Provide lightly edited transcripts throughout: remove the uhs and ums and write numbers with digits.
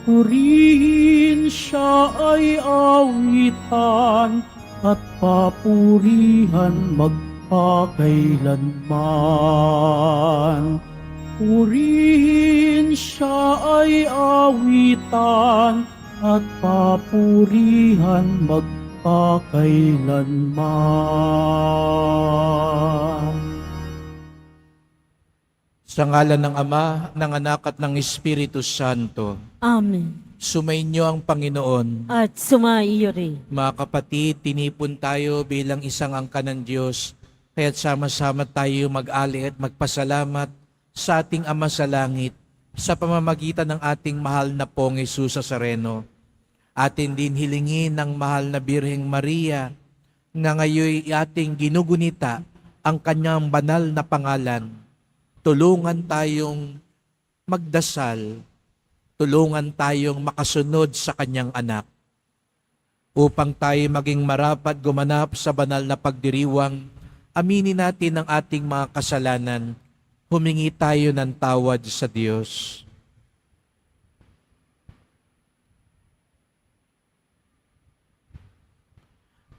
Purihin siya ay awitan at papurihan magpakailanman. Purihin siya ay awitan at papurihan magpakailanman. Sa ngalan ng Ama, ng Anak at ng Espiritu Santo, Amen. sumainyo ang Panginoon. At sumaiyo rin. Mga kapatid, tinipon tayo bilang isang angkan ng Diyos, kaya't sama-sama tayo mag-ali at magpasalamat sa ating Ama sa Langit sa pamamagitan ng ating mahal na Pong Jesus Nazareno. Atin din hilingin ng mahal na Birheng Maria na ngayon ating ginugunita ang kanyang banal na pangalan. Tulungan tayong magdasal, tulungan tayong makasunod sa kanyang anak, upang tayo maging marapat gumanap sa banal na pagdiriwang. Aminin natin ang ating mga kasalanan, humingi tayo ng tawad sa Diyos.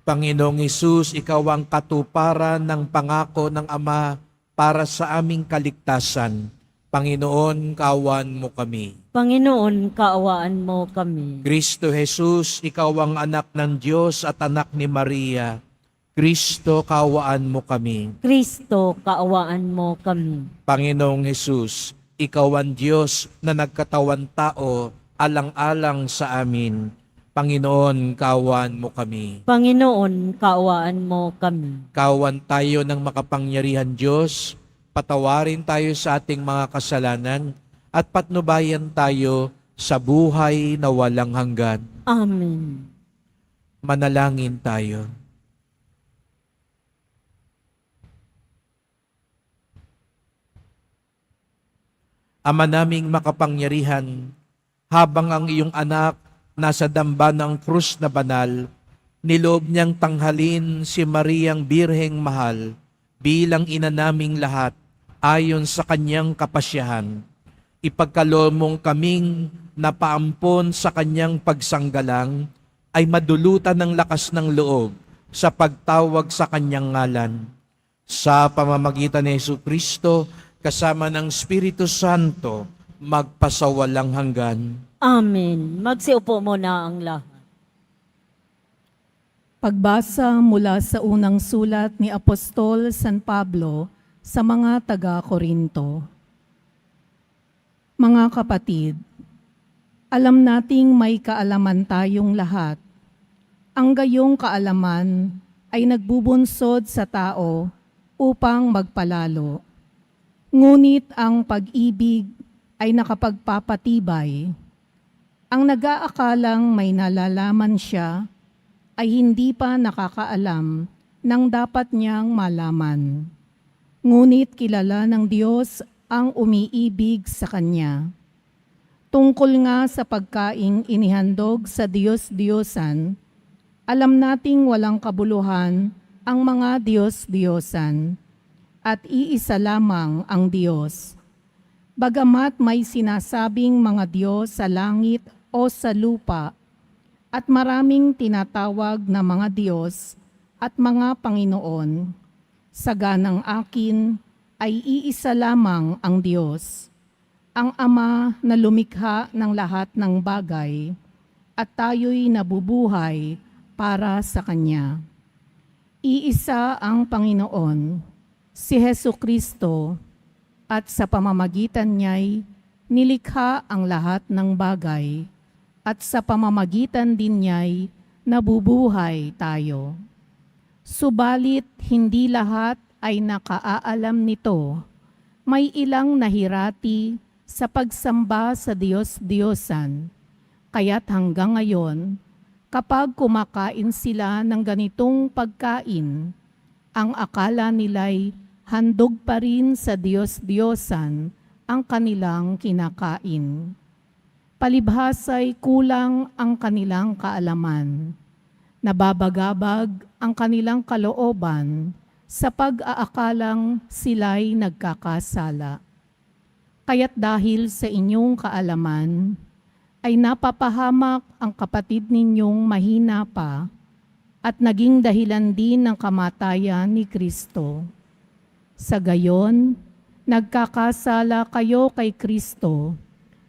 Panginoong Hesus, Ikaw ang katuparan ng pangako ng Ama para sa aming kaligtasan. Panginoon, kaawaan mo kami. Panginoon, kaawaan mo kami. Kristo Jesus, Ikaw ang anak ng Diyos at anak ni Maria. Kristo, kaawaan mo kami. Kristo, kaawaan mo kami. Panginoong Jesus, Ikaw ang Diyos na nagkatawan tao, alang-alang sa amin. Panginoon, kaawaan mo kami. Panginoon, kaawaan mo kami. Kawan tayo ng makapangyarihan Diyos, patawarin tayo sa ating mga kasalanan, at patnubayan tayo sa buhay na walang hanggan. Amen. Manalangin tayo. Ama naming makapangyarihan, habang ang iyong anak nasa damba ng krus na banal, niloob niyang tanghalin si Mariang Birheng Mahal bilang ina naming lahat ayon sa kanyang kapasyahan. Ipagkaloob mong kaming napaampon sa kanyang pagsanggalang ay madulutan ng lakas ng loob sa pagtawag sa kanyang ngalan. Sa pamamagitan ni Jesucristo, kasama ng Espiritu Santo, magpasawalang hanggan. Amen. Magsiupo muna ang lahat. Pagbasa mula sa unang sulat ni Apostol San Pablo sa mga taga-Korinto. Mga kapatid, alam nating may kaalaman tayong lahat. Ang gayong kaalaman ay nagbubunsod sa tao upang magpalalo. Ngunit ang pag-ibig ay nakapagpapatibay. Ang nag-aakalang may nalalaman siya ay hindi pa nakakaalam ng dapat niyang malaman. Ngunit kilala ng Diyos ang umiibig sa Kanya. Tungkol nga sa pagkaing inihandog sa Diyos-Diyosan, alam nating walang kabuluhan ang mga Diyos-Diyosan at iisa lamang ang Diyos. Bagamat may sinasabing mga Diyos sa langit o sa lupa, at maraming tinatawag na mga Diyos at mga Panginoon, sa ganang akin ay iisa lamang ang Diyos, ang Ama na lumikha ng lahat ng bagay, at tayo'y nabubuhay para sa Kanya. Iisa ang Panginoon, si Jesucristo, at sa pamamagitan niya'y nilikha ang lahat ng bagay, at sa pamamagitan din niya'y nabubuhay tayo. Subalit hindi lahat ay nakaalam nito. May ilang nahirati sa pagsamba sa Diyos-Diyosan, kaya't hanggang ngayon, kapag kumakain sila ng ganitong pagkain, ang akala nila'y handog pa rin sa Diyos-Diyosan ang kanilang kinakain. Palibhasa'y kulang ang kanilang kaalaman. Nababagabag ang kanilang kalooban sa pag-aakalang sila'y nagkakasala. Kaya't dahil sa inyong kaalaman, ay napapahamak ang kapatid ninyong mahina pa at naging dahilan din ng kamatayan ni Kristo. Sa gayon, nagkakasala kayo kay Kristo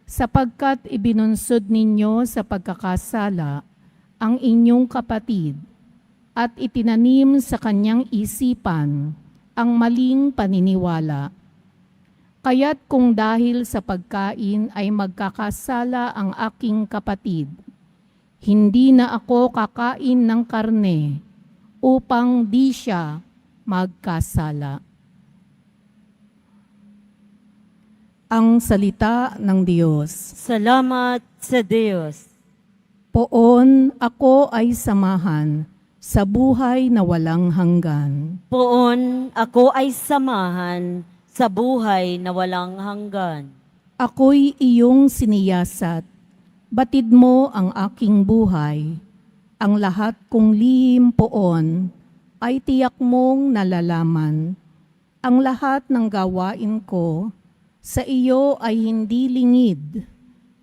sapagkat ibinunsod ninyo sa pagkakasala ang inyong kapatid at itinanim sa kanyang isipan ang maling paniniwala. Kaya't kung dahil sa pagkain ay magkakasala ang aking kapatid, hindi na ako kakain ng karne upang di siya magkasala. Ang salita ng Diyos. Salamat sa Diyos. Poon ako ay samahan sa buhay na walang hanggan. Poon ako ay samahan sa buhay na walang hanggan. Ako'y iyong siniyasat, batid mo ang aking buhay. Ang lahat kong lihim poon ay tiyak mong nalalaman. Ang lahat ng gawain ko sa iyo ay hindi lingid.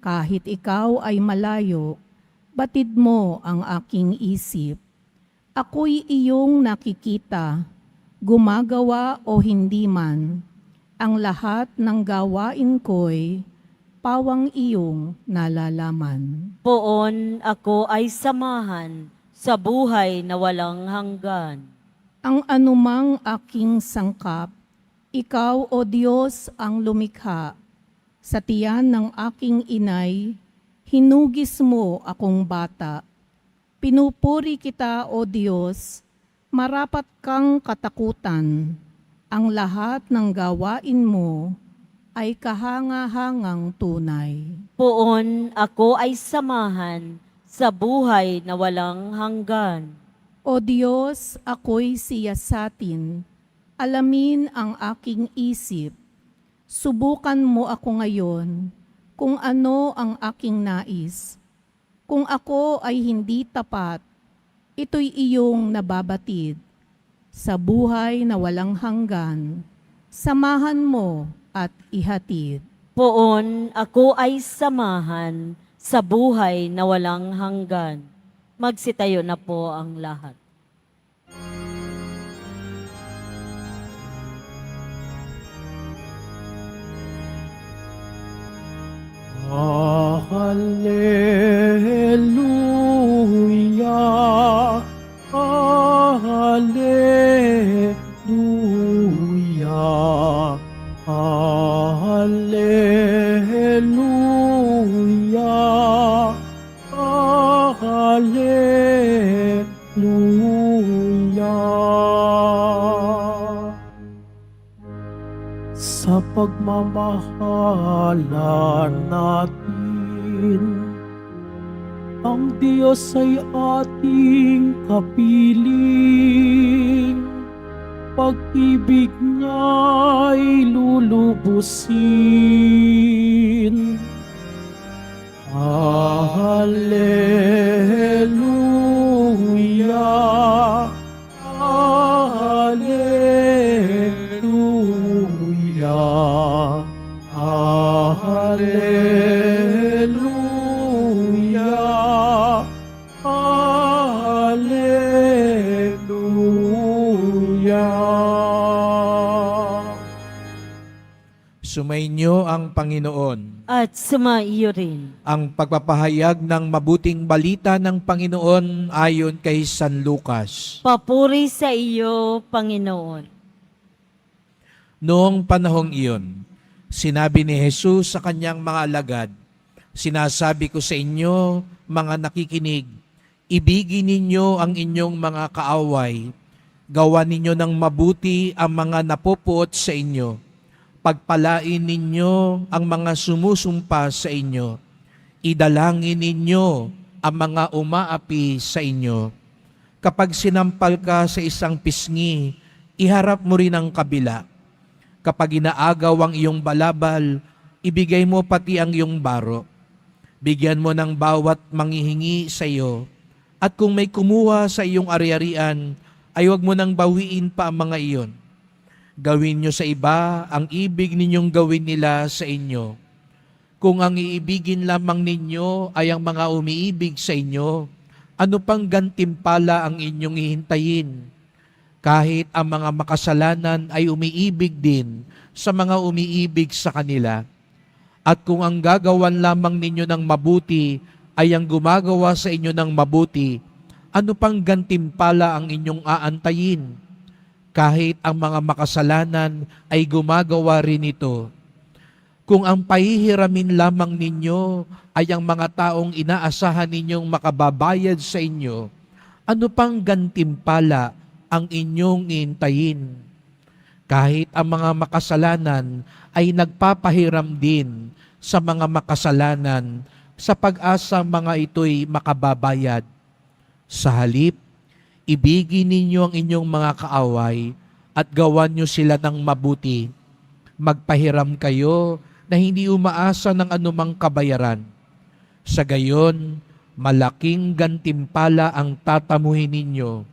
Kahit ikaw ay malayo, batid mo ang aking isip. Ako'y iyong nakikita, gumagawa o hindi man. Ang lahat ng gawain ko'y pawang iyong nalalaman. Poon ako ay samahan sa buhay na walang hanggan. Ang anumang aking sangkap, ikaw o Diyos ang lumikha. Sa tiyan ng aking inay, hinugis mo akong bata. Pinupuri kita o Diyos, marapat kang katakutan. Ang lahat ng gawain mo ay kahanga-hangang tunay. Poon ako ay samahan sa buhay na walang hanggan. O Diyos, ako'y siyasatin, alamin ang aking isip. Subukan mo ako ngayon kung ano ang aking nais. Kung ako ay hindi tapat, ito'y iyong nababatid. Sa buhay na walang hanggan, samahan mo at ihatid. Poon ako ay samahan sa buhay na walang hanggan. Magsitayo na po ang lahat. Hallelujah, Hallelujah, Hallelujah, Hallelujah. Sa pagmamahalan natin, ang Diyos ay ating kapiling. Pag-ibig niya'y lulubusin. Hallelujah, Hallelujah, Hallelujah, Hallelujah. Sumainyo ang Panginoon. At sumaiyo rin. Ang pagpapahayag ng mabuting balita ng Panginoon ayon kay San Lucas. Papuri sa iyo, Panginoon. Noong panahong iyon, sinabi ni Jesus sa kanyang mga alagad, "Sinasabi ko sa inyo, mga nakikinig, ibigin ninyo ang inyong mga kaaway, gawan ninyo ng mabuti ang mga napupuot sa inyo, pagpalain ninyo ang mga sumusumpa sa inyo, idalangin ninyo ang mga umaapi sa inyo. Kapag sinampal ka sa isang pisngi, iharap mo rin ang kabila. Kapag inaagaw ang iyong balabal, ibigay mo pati ang iyong baro. Bigyan mo ng bawat manghihingi sa iyo. At kung may kumuha sa iyong ari-arian, ay huwag mo nang bawiin pa ang mga iyon. Gawin nyo sa iba ang ibig ninyong gawin nila sa inyo. Kung ang iibigin lamang ninyo ay ang mga umiibig sa inyo, ano pang gantimpala ang inyong hihintayin? Kahit ang mga makasalanan ay umiibig din sa mga umiibig sa kanila. At kung ang gagawan lamang ninyo ng mabuti ay ang gumagawa sa inyo ng mabuti, ano pang gantimpala ang inyong aantayin? Kahit ang mga makasalanan ay gumagawa rin ito. Kung ang pahihiramin lamang ninyo ay ang mga taong inaasahan ninyong makababayad sa inyo, ano pang gantimpala ang inyong iintayin? Kahit ang mga makasalanan ay nagpapahiram din sa mga makasalanan sa pag-asa mga ito'y makababayad. Sa halip, ibigin ninyo ang inyong mga kaaway at gawan nyo sila ng mabuti. Magpahiram kayo na hindi umaasa ng anumang kabayaran. Sa gayon, malaking gantimpala ang tatamuhin ninyo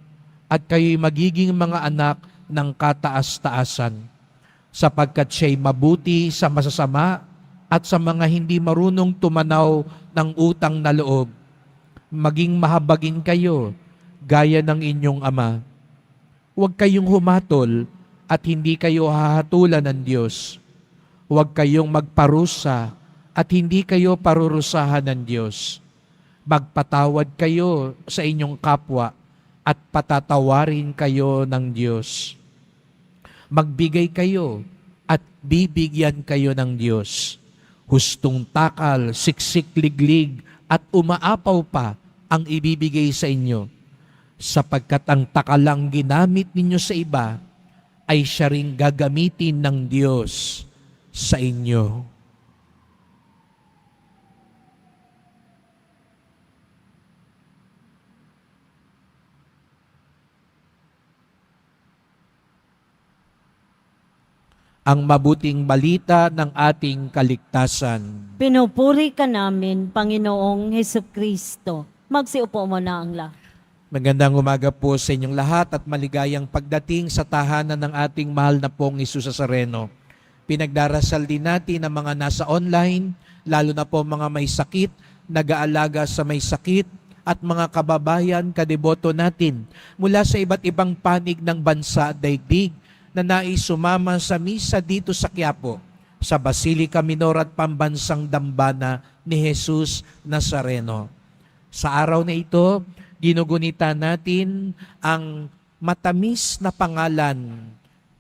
at kayo'y magiging mga anak ng kataas-taasan, sapagkat siya'y mabuti sa masasama at sa mga hindi marunong tumanaw ng utang na loob. Maging mahabagin kayo, gaya ng inyong Ama. Huwag kayong humatol at hindi kayo hahatulan ng Diyos. Huwag kayong magparusa at hindi kayo parurusahan ng Diyos. Magpatawad kayo sa inyong kapwa at patatawarin kayo ng Diyos. Magbigay kayo at bibigyan kayo ng Diyos. Hustong takal, siksik liglig at umaapaw pa ang ibibigay sa inyo, sapagkat ang takalang ginamit ninyo sa iba ay siya ring gagamitin ng Diyos sa inyo. Ang mabuting balita ng ating kaligtasan. Pinupuri ka namin, Panginoong Hesukristo. Magsiupo mo na ang lahat. Magandang umaga po sa inyong lahat at maligayang pagdating sa tahanan ng ating mahal na pong Hesus Nazareno. Pinagdarasal din natin ang mga nasa online, lalo na po mga may sakit, nag-aalaga sa may sakit, at mga kababayan, kadeboto natin mula sa iba't ibang panig ng bansa at daigdig na nais sumama sa misa dito sa Quiapo, sa Basilica Minor at Pambansang Dambana ni Hesus Nazareno. Sa araw na ito, ginugunita natin ang matamis na pangalan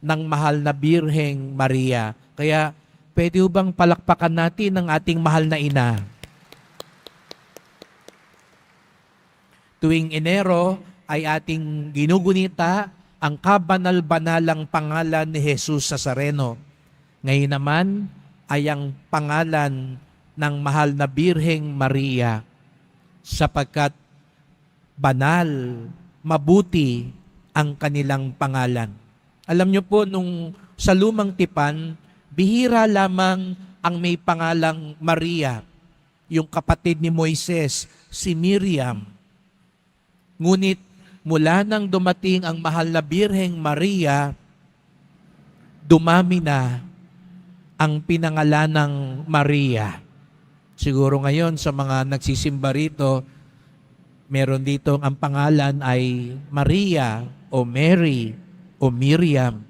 ng mahal na Birheng Maria. Kaya pwede bang palakpakan natin ang ating mahal na ina? Tuwing Enero ay ating ginugunita ang kabanal-banalang pangalan ni Hesus Nazareno. Ngayon naman ay ang pangalan ng mahal na Birheng Maria, sapagkat banal, mabuti ang kanilang pangalan. Alam niyo po, nung sa lumang tipan, bihira lamang ang may pangalang Maria, yung kapatid ni Moises, si Miriam. Ngunit mula nang dumating ang mahal na Birheng Maria, dumami na ang pinangalanang Maria. Siguro ngayon sa mga nagsisimba rito, meron dito ang pangalan ay Maria o Mary o Miriam.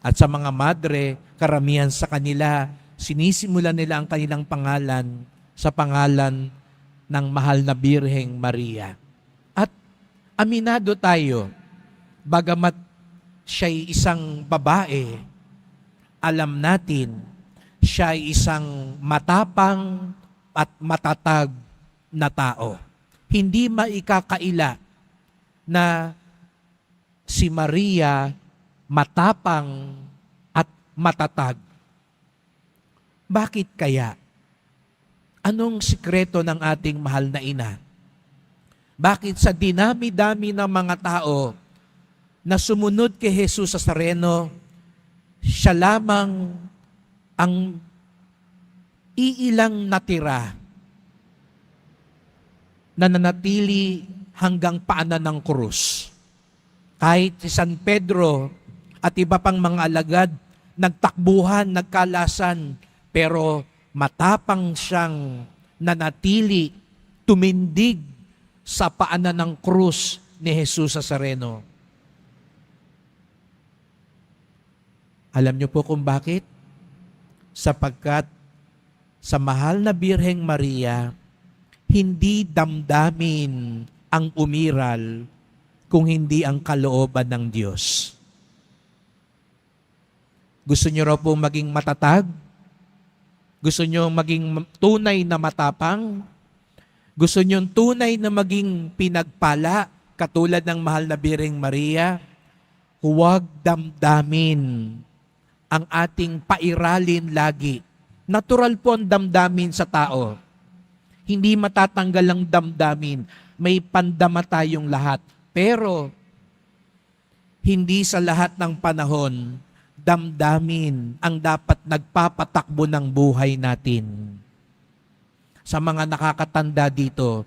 At sa mga madre, karamihan sa kanila, sinisimulan nila ang kanilang pangalan sa pangalan ng mahal na Birheng Maria. At aminado tayo, bagamat siya'y isang babae, alam natin, siya'y isang matapang at matatag na tao. Hindi maikakaila na si Maria matapang at matatag. Bakit kaya? Anong sikreto ng ating mahal na ina? Bakit sa dinami-dami ng mga tao na sumunod kay Hesus Nazareno, siya lamang ang iilang natira na nanatili hanggang paanan ng krus? Kahit si San Pedro at iba pang mga alagad, nagtakbuhan, nagkalasan, pero matapang siyang nanatili, tumindig sa paanan ng krus ni Jesus Nazareno. Alam niyo po kung bakit? Sapagkat sa mahal na Birheng Maria, hindi damdamin ang umiral kung hindi ang kalooban ng Diyos. Gusto niyo raw po maging matatag? Gusto niyo maging tunay na matapang? Gusto niyo tunay na maging pinagpala katulad ng mahal na Birheng Maria? Huwag damdamin ang ating pairalin lagi. Natural po ang damdamin sa tao. Hindi matatanggal ang damdamin. May pandama tayong lahat. Pero, hindi sa lahat ng panahon, damdamin ang dapat nagpapatakbo ng buhay natin. Sa mga nakakatanda dito,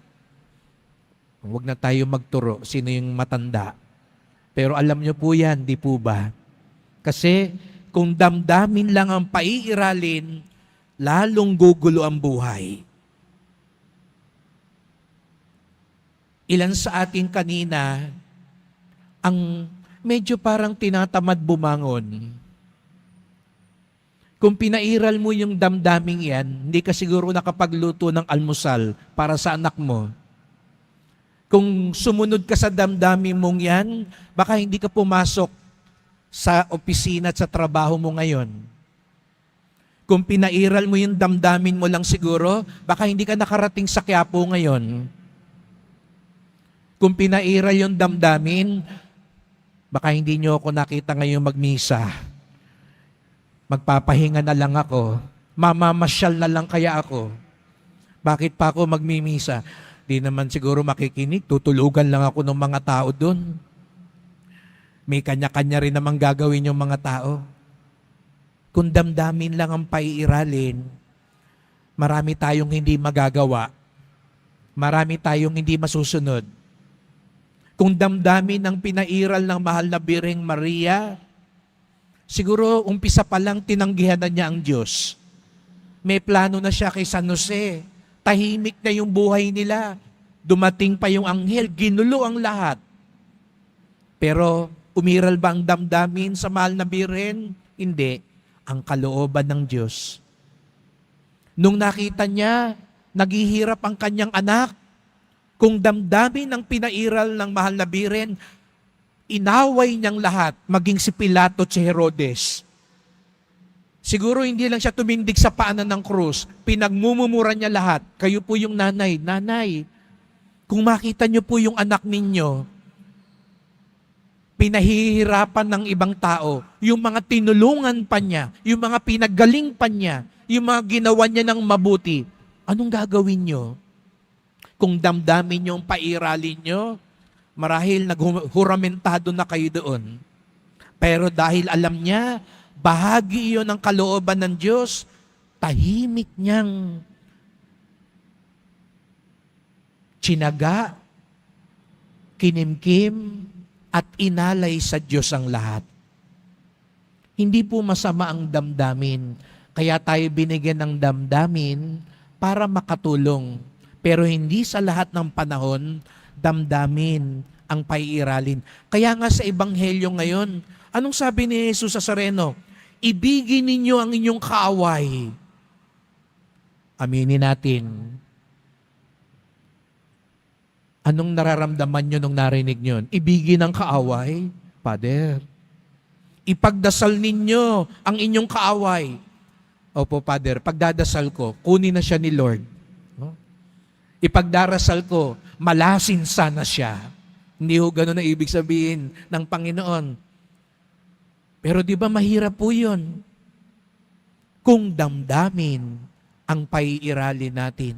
huwag na tayo magturo sino yung matanda. Pero alam nyo po yan, di po ba? Kasi kung damdamin lang ang paiiralin, lalong gugulo ang buhay. Ilan sa atin kanina ang medyo parang tinatamad bumangon. Kung pinairal mo yung damdaming yan, hindi ka siguro nakapagluto ng almusal para sa anak mo. Kung sumunod ka sa damdamin mong yan, baka hindi ka pumasok sa opisina at sa trabaho mo ngayon. Kung pinairal mo yung damdamin mo lang siguro, baka hindi ka nakarating sa Quiapo ngayon. Kung pinairal yung damdamin, baka hindi nyo ako nakita ngayon magmisa. Magpapahinga na lang ako. Mamamasyal na lang kaya ako. Bakit pa ako magmimisa? Di naman siguro makikinig. Tutulugan lang ako ng mga tao doon. May kanya-kanya rin namang gagawin yung mga tao. Kung damdamin lang ang paiiralin, marami tayong hindi magagawa. Marami tayong hindi masusunod. Kung damdamin ang pinairal ng mahal na Birheng Maria, siguro umpisa pa lang tinanggihan na niya ang Diyos. May plano na siya kay San Jose. Tahimik na yung buhay nila. Dumating pa yung anghel, ginulo ang lahat. Pero umiral ba ang damdamin sa mahal na Birhen? Hindi. Ang kalooban ng Diyos. Nung nakita niya, naghihirap ang kanyang anak. Kung damdamin ang pinairal ng mahal na Birhen, inaway niyang lahat, maging si Pilato at si Herodes. Siguro hindi lang siya tumindig sa paanan ng krus, pinagmumura niya lahat. Kayo po yung nanay. Nanay, kung makita niyo po yung anak ninyo, pinahihirapan ng ibang tao, yung mga tinulungan pa niya, yung mga pinaggaling pa niya, yung mga ginawa niya ng mabuti, anong gagawin niyo? Kung damdamin niyo ang pairalin niyo, marahil naghuramentado na kayo doon. Pero dahil alam niya, bahagi iyon ng kalooban ng Diyos, tahimik niyang tsinaga, kinimkim, at inalay sa Diyos ang lahat. Hindi po masama ang damdamin. Kaya tayo binigyan ng damdamin para makatulong. Pero hindi sa lahat ng panahon, damdamin ang paiiralin. Kaya nga sa Ebanghelyo ngayon, anong sabi ni Jesus Nazareno? Ibigin ninyo ang inyong kaaway. Aminin natin. Anong nararamdaman nyo nung narinig nyo? Ibigin ang kaaway? Father, ipagdasal ninyo ang inyong kaaway. Opo, Father, pagdadasal ko, kunin na siya ni Lord. No? Ipagdarasal ko, malasin sana siya. Hindi ho ganun na ibig sabihin ng Panginoon. Pero di ba mahirap po yun? Kung damdamin ang paiiralin natin.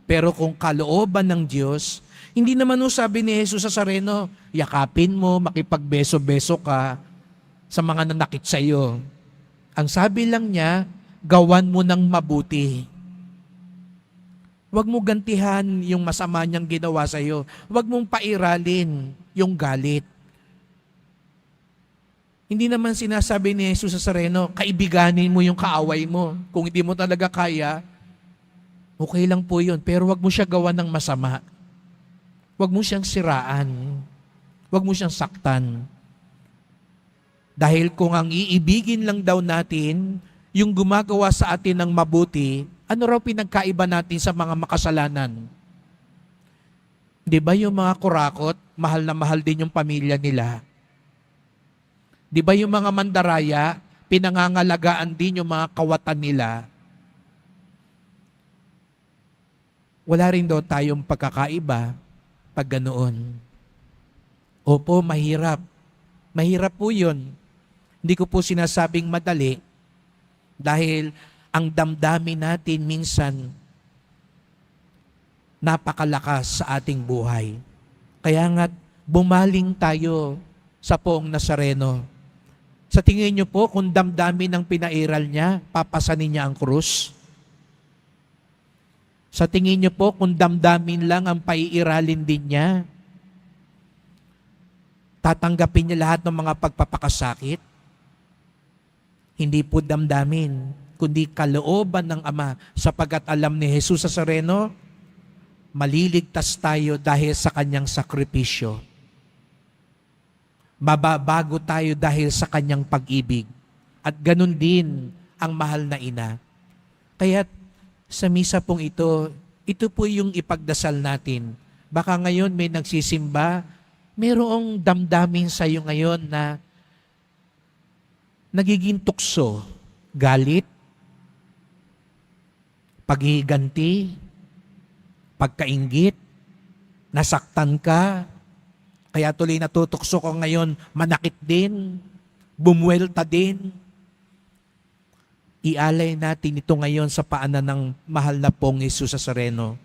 Pero kung kalooban ng Diyos, hindi naman ho sabi ni Jesus Nazareno, yakapin mo, makipagbeso-beso ka sa mga nanakit sa iyo. Ang sabi lang niya, gawan mo ng mabuti. Huwag mo gantihan yung masama niyang ginawa sa iyo. Huwag mong pairalin yung galit. Hindi naman sinasabi ni Jesus sa Sareno, kaibiganin mo yung kaaway mo. Kung hindi mo talaga kaya, okay lang po yun. Pero wag mo siya gawa ng masama. Wag mo siyang siraan. Wag mo siyang saktan. Dahil kung ang iibigin lang daw natin, yung gumagawa sa atin ng mabuti, ano raw pinagkaiba natin sa mga makasalanan? Di ba yung mga kurakot, mahal na mahal din yung pamilya nila? Di ba yung mga mandaraya, pinangangalagaan din yung mga kawatan nila? Wala rin daw tayong pagkakaiba pag ganoon. Opo, mahirap. Mahirap po yun. Hindi ko po sinasabing madali dahil ang damdamin natin minsan napakalakas sa ating buhay. Kaya nga bumaling tayo sa Poong Nazareno. Sa tingin niyo po, kung damdamin ng pinairal niya, papasanin niya ang krus? Sa tingin niyo po, kung damdamin lang ang paiiralin din niya, tatanggapin niya lahat ng mga pagpapakasakit? Hindi po damdamin, kundi kalooban ng Ama, sapagat alam ni Jesus Nazareno, maliligtas tayo dahil sa kanyang sakripisyo. Mababago tayo dahil sa kanyang pag-ibig. At ganun din ang mahal na ina. Kaya sa misa pong ito po yung ipagdasal natin. Baka ngayon may nagsisimba, mayroong damdamin sa iyo ngayon na nagiging tukso, galit, paghihiganti, pagkainggit, nasaktan ka, kaya tuloy natutukso ko ngayon, manakit din, bumuwelta din. Ialay natin ito ngayon sa paanan ng mahal na Poong Jesus Nazareno.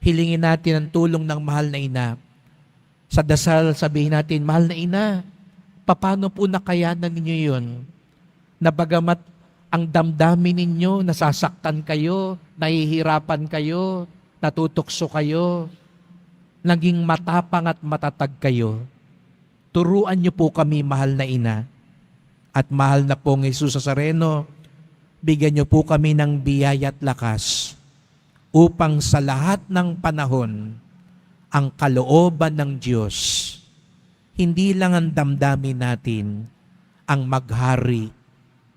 Hilingin natin ang tulong ng mahal na ina. Sa dasal, sabihin natin, mahal na ina, paano po nakayanan ninyo yun? Na bagamat ang damdamin ninyo, nasasaktan kayo, nahihirapan kayo, natutukso kayo, naging matapang at matatag kayo. Turuan niyo po kami, mahal na ina. At mahal na Poong Jesus Nazareno, bigyan niyo po kami ng biyaya at lakas upang sa lahat ng panahon, ang kalooban ng Diyos, hindi lang ang damdamin natin ang maghari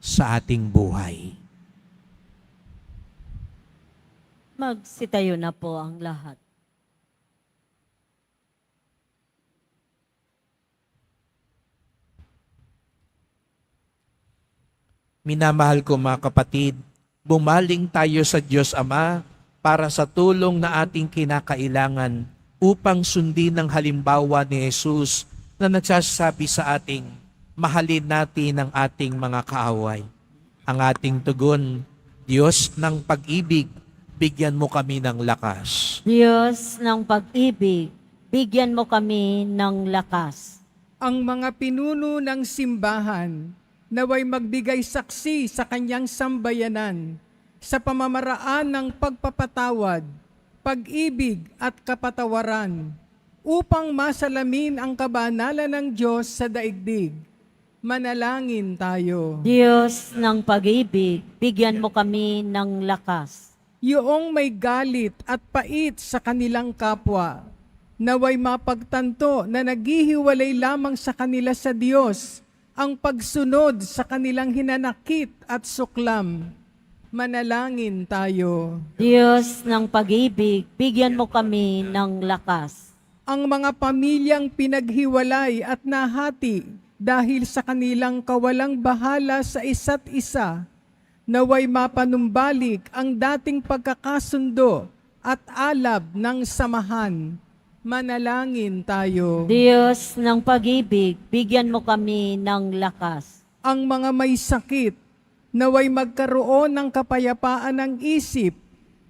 sa ating buhay. Magsitayo na po ang lahat. Minamahal ko mga kapatid, bumaling tayo sa Diyos Ama para sa tulong na ating kinakailangan upang sundin ang halimbawa ni Jesus na nagsasabi sa ating, mahalin natin ang ating mga kaaway. Ang ating tugon, Diyos ng pag-ibig, bigyan mo kami ng lakas. Diyos ng pag-ibig, bigyan mo kami ng lakas. Ang mga pinuno ng simbahan, naway magbigay saksi sa kanyang sambayanan sa pamamaraan ng pagpapatawad, pag-ibig at kapatawaran upang masalamin ang kabanalan ng Diyos sa daigdig. Manalangin tayo. Diyos ng pag-ibig, bigyan mo kami ng lakas. Yoong may galit at pait sa kanilang kapwa, naway mapagtanto na naghihiwalay lamang sa kanila sa Diyos ang pagsunod sa kanilang hinanakit at suklam. Manalangin tayo. Diyos ng pag-ibig, bigyan mo kami ng lakas. Ang mga pamilyang pinaghiwalay at nahati dahil sa kanilang kawalang bahala sa isa't isa, naway mapanumbalik ang dating pagkakasundo at alab ng samahan. Manalangin tayo. Diyos ng pag-ibig, bigyan mo kami ng lakas. Ang mga may sakit, naway magkaroon ng kapayapaan ng isip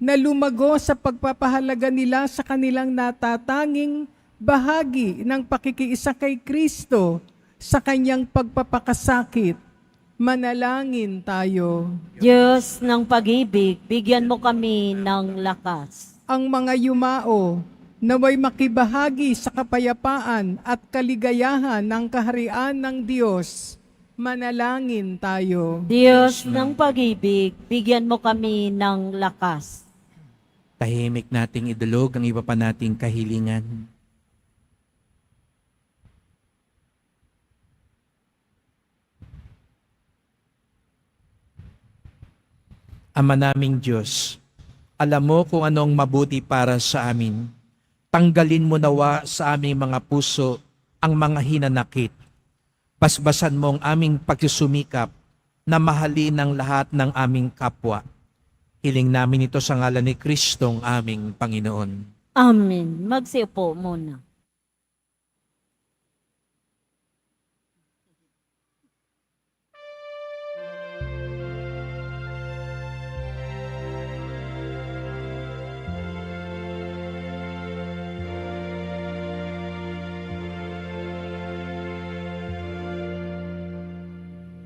na lumago sa pagpapahalaga nila sa kanilang natatanging bahagi ng pakikiisa kay Kristo sa kanyang pagpapakasakit. Manalangin tayo. Diyos ng pag-ibig, bigyan mo kami ng lakas. Ang mga yumao, naway makibahagi sa kapayapaan at kaligayahan ng kaharian ng Diyos Manalangin tayo. Diyos ng pag-ibig, bigyan mo kami ng lakas. Tahimik nating idulog ang iba pa nating kahilingan. Ama naming Diyos, alam mo kung anong mabuti para sa amin. Tanggalin mo nawa sa aming mga puso ang mga hinanakit. Basbasan mo ang aming pagsusumikap na mahalin ang lahat ng aming kapwa. Hiling namin ito sa ngalan ni Kristong aming Panginoon. Amen. Magsiupo muna.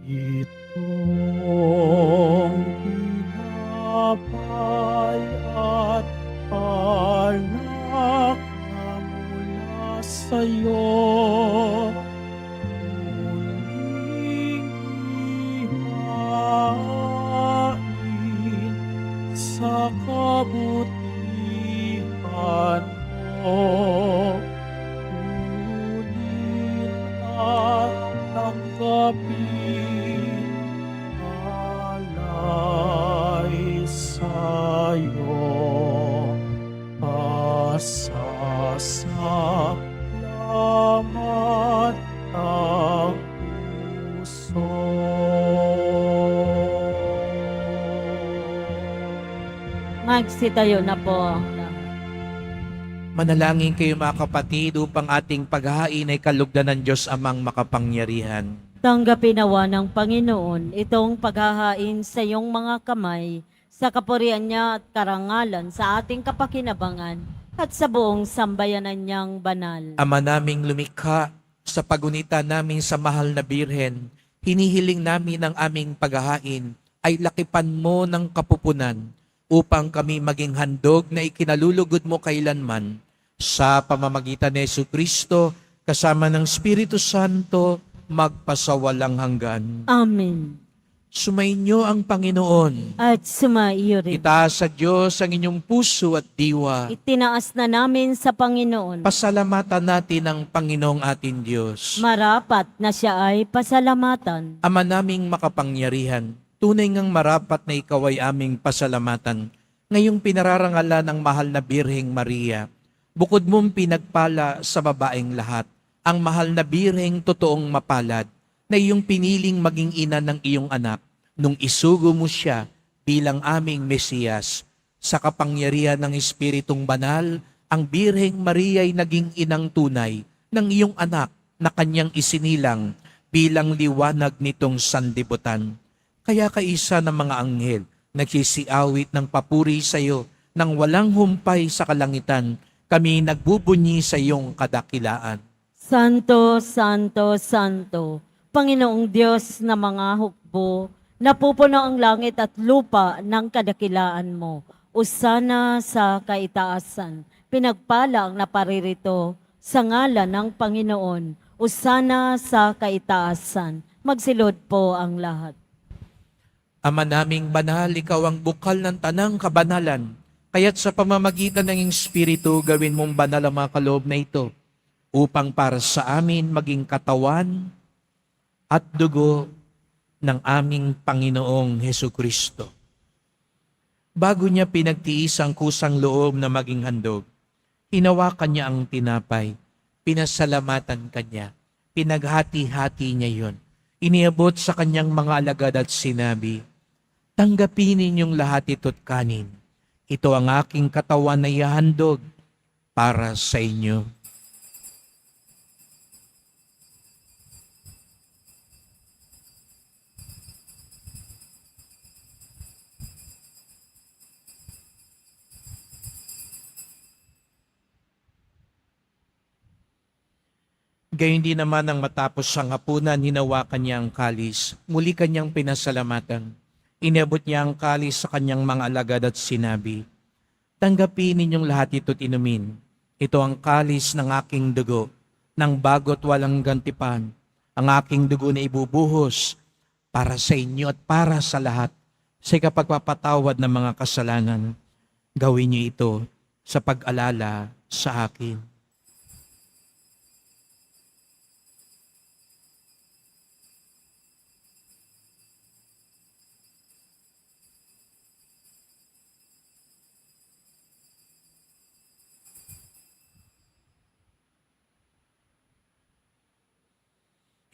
Itong pinapay at anak na mula sa'yo, muling ihain sa kabutihan mo. Kunin at tanggapin alay sa'yo, pasasalamat ang puso. Magsitayo na po. Manalangin kayo mga kapatid upang ating paghahain ay kalugdan ng Diyos amang makapangyarihan. Tanggapin nawa ng Panginoon itong paghahain sa iyong mga kamay, sa kapurihan niya at karangalan sa ating kapakinabangan at sa buong sambayanan niyang banal. Ama naming lumikha, sa pagunita namin sa mahal na Birhen, hinihiling namin ang aming paghahain ay lakipan mo ng kapupunan upang kami maging handog na ikinalulugod mo kailanman sa pamamagitan ni Jesucristo kasama ng Espiritu Santo magpasawalang hanggan. Amen. Sumainyo ang Panginoon. At sumaiyo rin. Itaas sa Diyos ang inyong puso at diwa. Itinaas na namin sa Panginoon. Pasalamatan natin ang Panginoong ating Diyos. Marapat na siya ay pasalamatan. Ama naming makapangyarihan, tunay ngang marapat na ikaw ay aming pasalamatan. Ngayong pinararangalan ng mahal na Birheng Maria, bukod mong pinagpala sa babaeng lahat, ang mahal na Birheng totoong mapalad, na iyong piniling maging ina ng iyong anak, nung isugo mo siya bilang aming Mesiyas. Sa kapangyarihan ng Espiritong Banal, ang Birheng Maria ay naging inang tunay ng iyong anak na kanyang isinilang bilang liwanag nitong sanlibutan. Kaya kaisa ng mga anghel, nagsisiawit ng papuri sa iyo nang walang humpay sa kalangitan, kami nagbubunyi sa iyong kadakilaan. Santo, Santo, Santo, Panginoong Diyos na mga hukbo, napupuno ang langit at lupa ng kadakilaan mo. Usana sa kaitaasan, pinagpala ang naparirito sa ngalan ng Panginoon. Usana sa kaitaasan, magsilod po ang lahat. Ama naming banal, ikaw ang bukal ng tanang kabanalan, kaya't sa pamamagitan ng Espiritu gawin mong banal ang mga kaloob na ito, upang para sa amin maging katawan at dugo ng aming Panginoong Hesukristo. Bago niya pinagtiis ang kusang loob na maging handog, hinawakan niya ang tinapay, pinasalamatan kanya, pinaghati-hati niya yon. Iniabot sa kanyang mga alagad at sinabi, "Tanggapin ninyong lahat ito't kanin. Ito ang aking katawan na ihahandog para sa inyo." Gayon din naman nang matapos ang hapunan, hinawakan niya ang kalis. Muli kanyang pinasalamatan. Inabot niya ang kalis sa kanyang mga alagad at sinabi, "Tanggapin ninyong lahat ito't inumin. Ito ang kalis ng aking dugo, ng bago't walang gantipan, ang aking dugo na ibubuhos para sa inyo at para sa lahat sa ikapagpapatawad ng mga kasalanan. Gawin niyo ito sa pag-alala sa akin.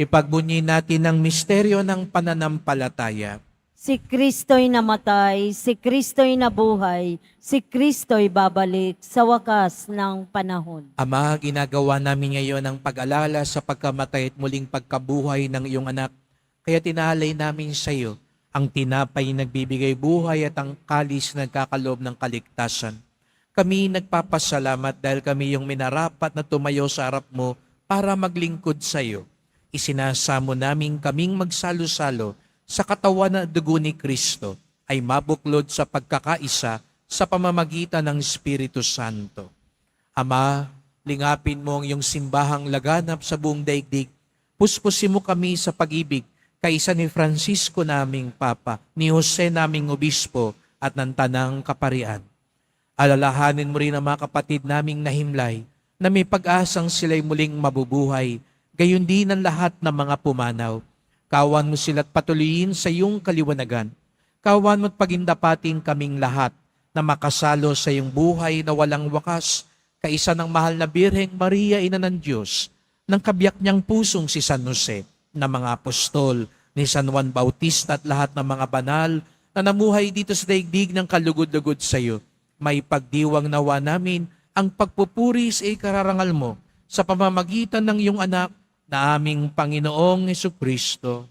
Ipagbunyi natin ang misteryo ng pananampalataya. Si Kristo'y namatay, si Kristo'y nabuhay, si Kristo'y babalik sa wakas ng panahon. Ama, ginagawa namin ngayon ang pag-alala sa pagkamatay at muling pagkabuhay ng iyong anak. Kaya tinalay namin sa iyo ang tinapay nagbibigay buhay at ang kalis nagkakaloob ng kaligtasan. Kami nagpapasalamat dahil kami yung minarapat na tumayo sa harap mo para maglingkod sa iyo. Isinasamo namin kaming magsalo-salo sa katawan na dugo ni Kristo ay mabuklod sa pagkakaisa sa pamamagitan ng Espiritu Santo. Ama, lingapin mo ang iyong simbahang laganap sa buong daigdig. Puspusin mo kami sa pag-ibig kaisa ni Francisco naming Papa, ni Jose naming Obispo at ng Tanang Kaparian. Alalahanin mo rin ang mga kapatid naming nahimlay na may pag-asang sila'y muling mabubuhay, gayon din ang lahat ng mga pumanaw. Kawan mo sila't patuloyin sa iyong kaliwanagan. Kawan mo't pagindapating kaming lahat na makasalo sa iyong buhay na walang wakas, kaisa ng mahal na Birheng Maria, Ina ng Diyos, ng kabiyak niyang pusong si San Jose, na mga apostol, ni San Juan Bautista at lahat ng mga banal na namuhay dito sa daigdig ng kalugod-lugod sa iyo. May pagdiwang nawa namin ang pagpupuri sa ikararangal mo sa pamamagitan ng iyong anak na aming Panginoong Hesukristo.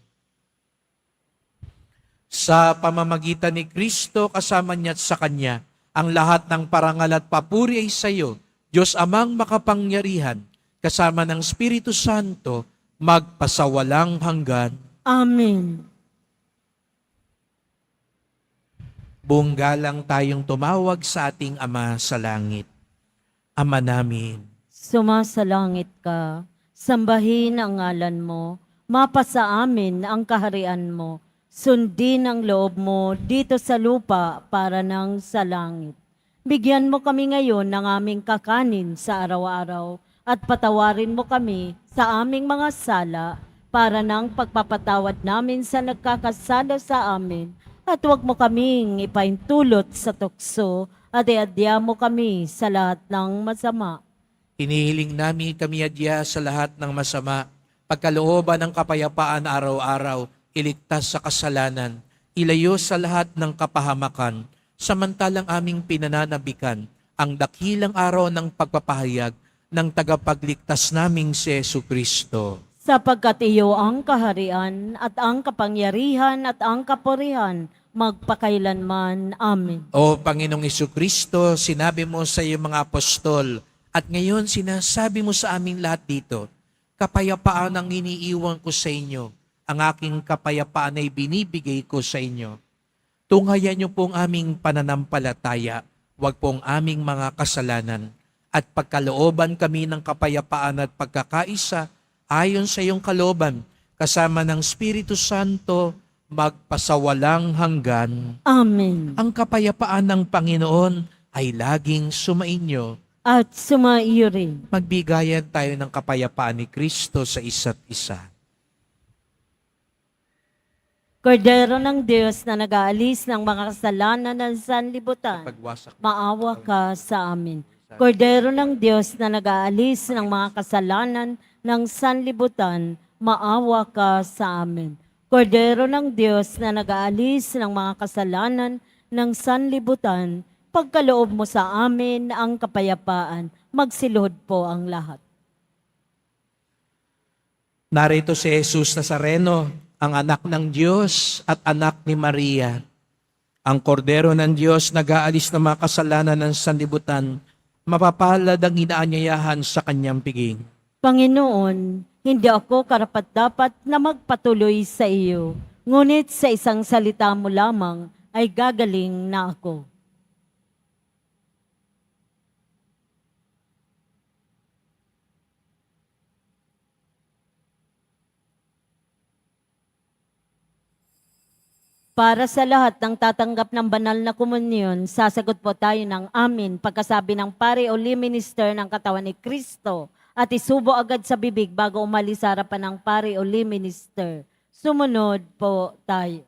Sa pamamagitan ni Kristo, kasama niya at sa Kanya, ang lahat ng parangal at papuri ay sa iyo, Diyos Amang makapangyarihan, kasama ng Espiritu Santo, magpasawalang hanggan. Amen. Buong galang tayong tumawag sa ating Ama sa langit. Ama namin, Sumasalangit ka, sambahin ang ngalan mo, mapasa amin ang kaharian mo, sundin ang loob mo dito sa lupa para nang sa langit. Bigyan mo kami ngayon ng aming kakanin sa araw-araw at patawarin mo kami sa aming mga sala para nang pagpapatawad namin sa nagkakasala sa amin at huwag mo kaming ipaintulot sa tukso at iadya mo kami sa lahat ng masama. hinihiling namin kami adya sa lahat ng masama, pagkalooban ng kapayapaan araw-araw, iligtas sa kasalanan, ilayo sa lahat ng kapahamakan, samantalang aming pinananabikan ang dakilang araw ng pagpapahayag ng tagapagligtas naming si Jesucristo. Sapagkat iyo ang kaharian at ang kapangyarihan at ang kapurihan magpakailanman. Amen. O Panginoong Jesucristo, sinabi mo sa iyong mga apostol, at ngayon sinasabi mo sa aming lahat dito, kapayapaan ang iniiwan ko sa inyo, ang aking kapayapaan ay binibigay ko sa inyo. Tunghayan niyo pong aming pananampalataya, wag pong aming mga kasalanan, at pagkalooban kami ng kapayapaan at pagkakaisa, ayon sa iyong kalooban, kasama ng Espiritu Santo, magpasawalang hanggan. Amen. Ang kapayapaan ng Panginoon ay laging sumainyo. At sumaiyo rin. Magbigayan tayo ng kapayapaan ni Kristo sa isa't isa. Kordero ng Diyos na nag-aalis ng mga kasalanan ng sanlibutan, Pagwasak maawa ka sa amin. Kordero ng Diyos na nag-aalis ng mga kasalanan ng sanlibutan, maawa ka sa amin. Kordero ng Diyos na nag-aalis ng mga kasalanan ng sanlibutan, pagkaloob mo sa amin ang kapayapaan, magsilod po ang lahat. Narito si Jesus Nazareno, ang anak ng Diyos at anak ni Maria. Ang kordero ng Diyos nag-aalis ng mga kasalanan ng sanlibutan, mapapalad ang inaanyayahan sa kanyang piging. Panginoon, hindi ako karapat-dapat na magpatuloy sa iyo, ngunit sa isang salita mo lamang ay gagaling na ako. Para sa lahat ng tatanggap ng banal na komunyon, sasagot po tayo ng amin pagkasabi ng pari o lay minister ng katawan ni Kristo at isubo agad sa bibig bago umalis sa harapan ng pari o lay minister. Sumunod po tayo.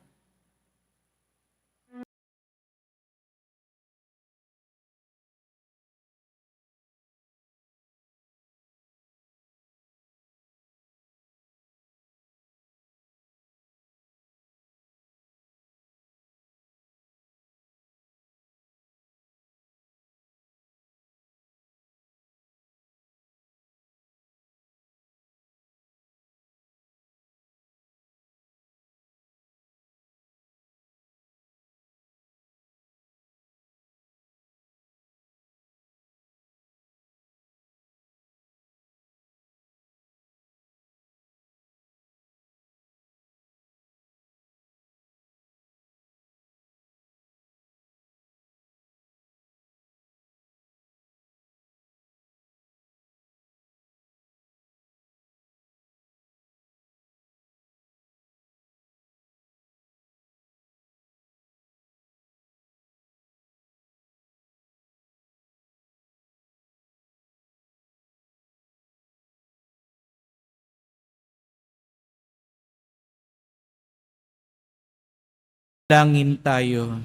Langin tayo.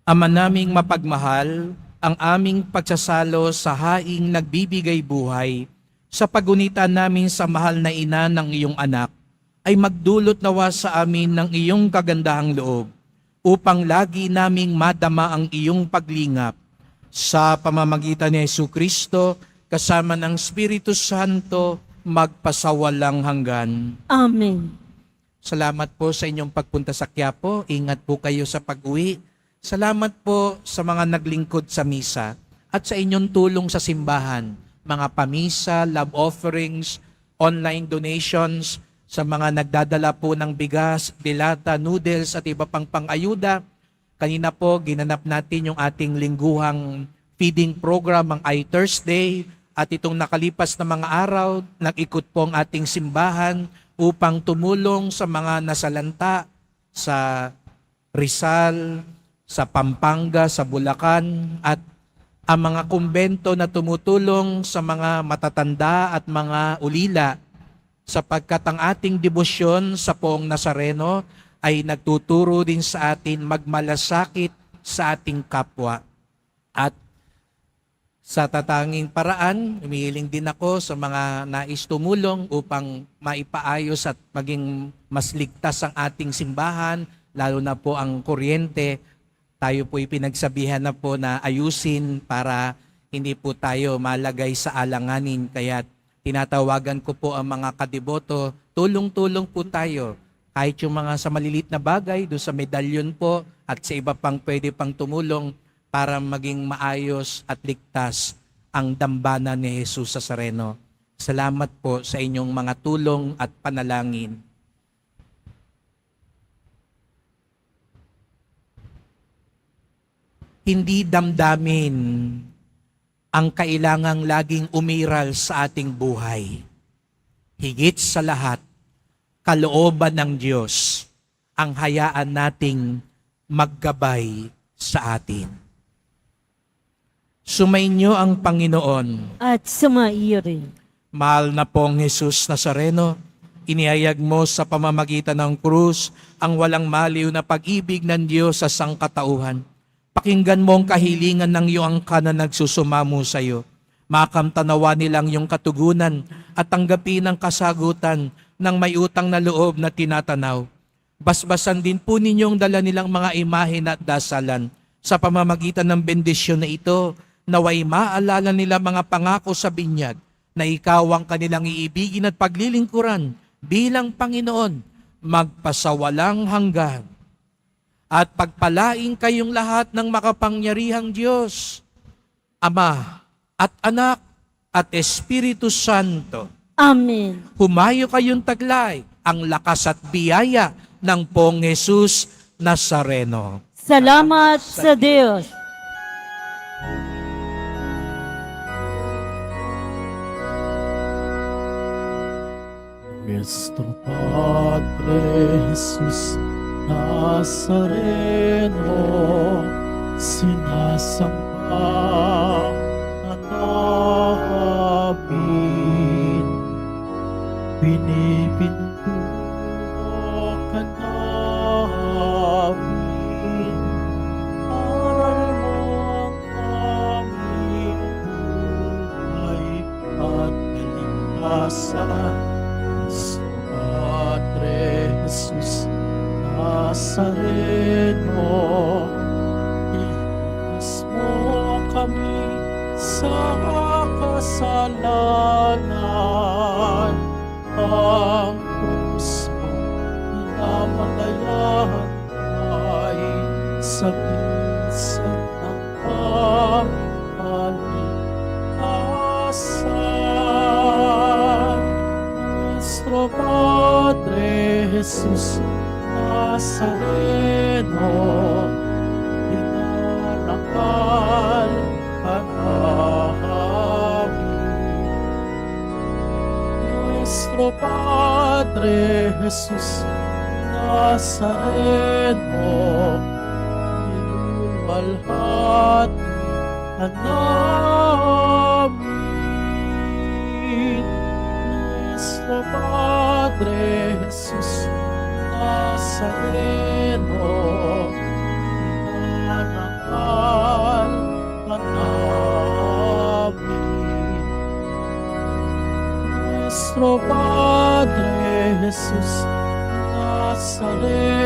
Ama naming mapagmahal, ang aming pagsasalo sa haing nagbibigay buhay, sa pagunitan namin sa mahal na ina ng iyong anak, ay magdulot nawa sa amin ng iyong kagandahang loob, upang lagi naming madama ang iyong paglingap. Sa pamamagitan ni Jesucristo, kasama ng Espiritu Santo, magpasawalang hanggan. Amen. Salamat po sa inyong pagpunta sa Quiapo. Ingat po kayo sa pag-uwi. Salamat po sa mga naglingkod sa misa at sa inyong tulong sa simbahan, mga pamisa, love offerings, online donations, sa mga nagdadala po ng bigas, dilata, noodles at iba pang pang-ayuda. Kanina po, ginanap natin yung ating lingguhang feeding program, ang iThursday, at itong nakalipas na mga araw, nag-ikot po ang ating simbahan upang tumulong sa mga nasalanta sa Rizal, sa Pampanga, sa Bulacan, at ang mga kumbento na tumutulong sa mga matatanda at mga ulila, sapagkat ang ating debosyon sa Poong Nazareno ay nagtuturo din sa atin magmalasakit sa ating kapwa. At sa tatanging paraan, humihiling din ako sa mga nais tumulong upang maipaayos at maging mas ligtas ang ating simbahan, lalo na po ang kuryente. Tayo po'y pinagsabihan na po na ayusin para hindi po tayo malagay sa alanganin. Kaya tinatawagan ko po ang mga kadeboto, tulong-tulong po tayo. Kahit yung mga sa malilit na bagay, doon sa medalyon po at sa iba pang pwede pang tumulong, para maging maayos at ligtas ang dambana ni Jesus Nazareno. Salamat po sa inyong mga tulong at panalangin. Hindi damdamin ang kailangang laging umiral sa ating buhay. Higit sa lahat, kalooban ng Diyos ang hayaan nating maggabay sa atin. Sumainyo ang Panginoon. At sumaiyo rin. Mahal na pong Jesus Nazareno, inihayag mo sa pamamagitan ng krus ang walang maliw na pag-ibig ng Diyos sa sangkatauhan. Pakinggan mo ang kahilingan ng iyong angka na nagsusumamo sa iyo. Makamtanawa nilang iyong katugunan at tanggapin ang kasagutan ng may utang na loob na tinatanaw. Basbasan din po ninyong dala nilang mga imahen at dasalan. Sa pamamagitan ng bendisyon na ito, naway maalala nila mga pangako sa binyag na ikaw ang kanilang iibigin at paglilingkuran bilang Panginoon, magpasawalang hanggan. At pagpalaing kayong lahat ng makapangyarihang Diyos, Ama at Anak at Espiritu Santo. Amen. Humayo kayong taglay ang lakas at biyaya ng Poong Jesus Nazareno. Salamat sa Diyos. Nuestro Padre Jesus Nazareno, sinasamba ka namin, pinipintuho ka namin, aral mo ang aming buhay at kaligtasan. Sa Padre Jesus Nazareno, iligtas mo kami sa kasalanan. Ang krus mo pinamalayan ay sa pinsan ng aming kaligtasan. Nuestro Padre Jesus Nazareno, dinalanggal ka namin. Nuestro Padre Jesus Nazareno, niluwalhati ka namin. Nuestro Padre Jesus Nazareno, dinanangal ka namin. Nuestro Padre Jesus Nazareno,